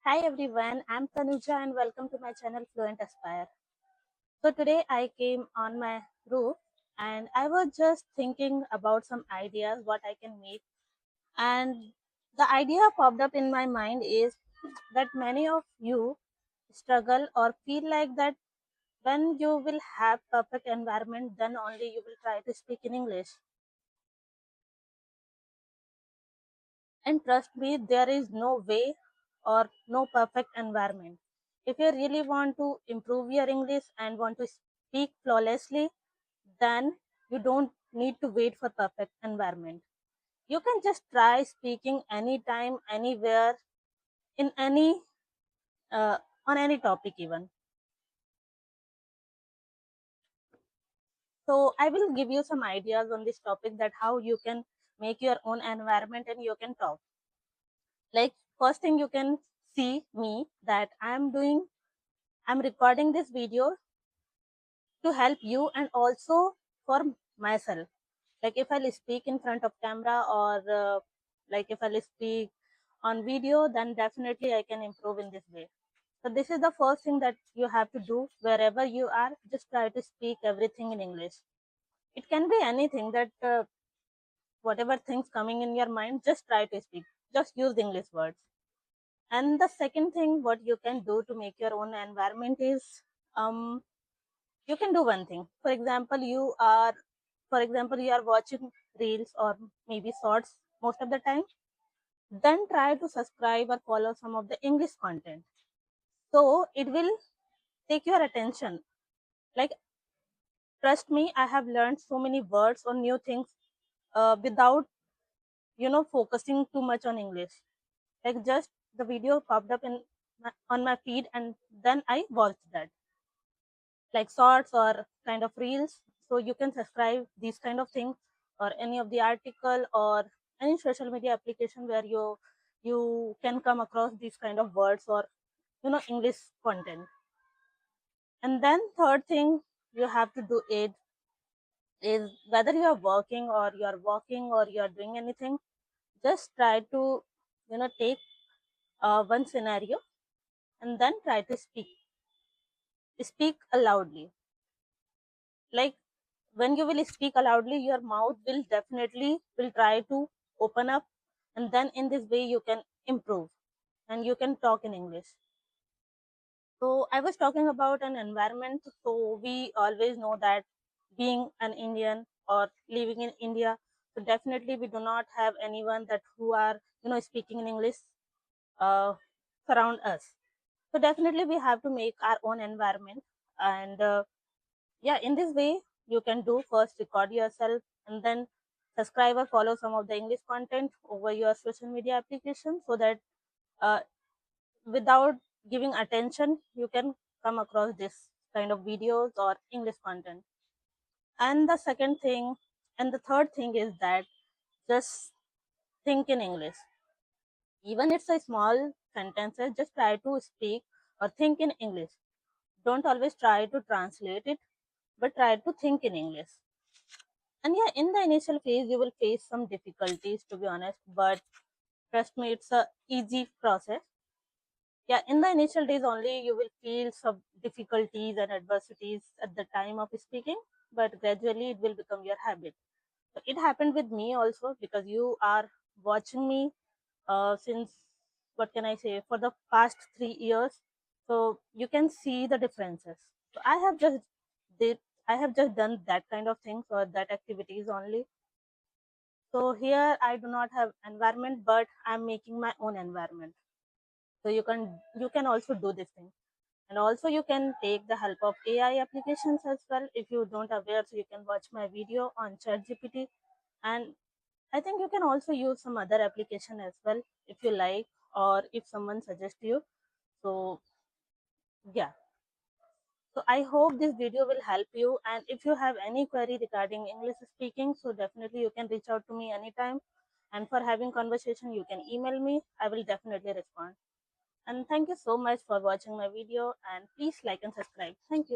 Hi everyone, I'm Tanuja and welcome to my channel Fluentspire. So today I came on my roof and I was just thinking about some ideas what I can make, and the idea popped up in my mind is that many of you struggle or feel like that when you will have perfect environment then only you will try to speak in English. And trust me, there is no way or no perfect environment. If you really want to improve your English and want to speak flawlessly, then you don't need to wait for perfect environment. You can just try speaking anytime, anywhere, in any uh, on any topic even. So I will give you some ideas on this topic that how you can make your own environment and you can talk. Like first thing you can see me that I'm recording this video to help you and also for myself. Like if I'll speak in front of camera or like if I'll speak on video, then definitely I can improve in this way. So this is the first thing that you have to do wherever you are. Just try to speak everything in English. It can be anything that whatever things coming in your mind, just try to speak. Just use English words. And the second thing, what you can do to make your own environment is um, you can do one thing. For example you are watching reels or maybe shorts most of the time, then try to subscribe or follow some of the English content, so it will take your attention. Like trust me, I have learned so many words or new things without focusing too much on English. Like just the video popped up on my feed and then I watched that, like shorts or kind of reels. So you can subscribe these kind of things or any of the article or any social media application where you can come across these kind of words or English content. And then third thing you have to do it is whether you are working or you are walking or you are doing anything, just try to take one scenario and then try to speak loudly. Like when you will speak loudly, your mouth will definitely will try to open up, and then in this way you can improve and you can talk in English. So I was talking about an environment. So we always know that being an Indian or living in India, so definitely we do not have anyone that who are speaking in English uh, surround us. So definitely we have to make our own environment. And yeah, in this way you can do first record yourself and then subscribe or follow some of the English content over your social media application, so that uh, without giving attention you can come across this kind of videos or English content. And the second thing and the third thing is that just think in English. Even it's a small sentences, just try to speak or think in English. Don't always try to translate it, but try to think in English. And yeah, in the initial phase, you will face some difficulties, to be honest, but trust me, it's a easy process. Yeah, in the initial days only, you will feel some difficulties and adversities at the time of speaking, but gradually it will become your habit. So it happened with me also, because you are watching me since, what can I say, for the past 3 years. So you can see the differences. So did I have just done that kind of things or that activities only. So here I do not have environment, but I'm making my own environment. So you can also do this thing. And also you can take the help of AI applications as well. If you don't aware, so you can watch my video on ChatGPT. And I think you can also use some other application as well if you like, or if someone suggests you. So yeah. So I hope this video will help you. And if you have any query regarding English speaking, so definitely you can reach out to me anytime. And for having conversation, you can email me. I will definitely respond. And thank you so much for watching my video. And please like and subscribe. Thank you.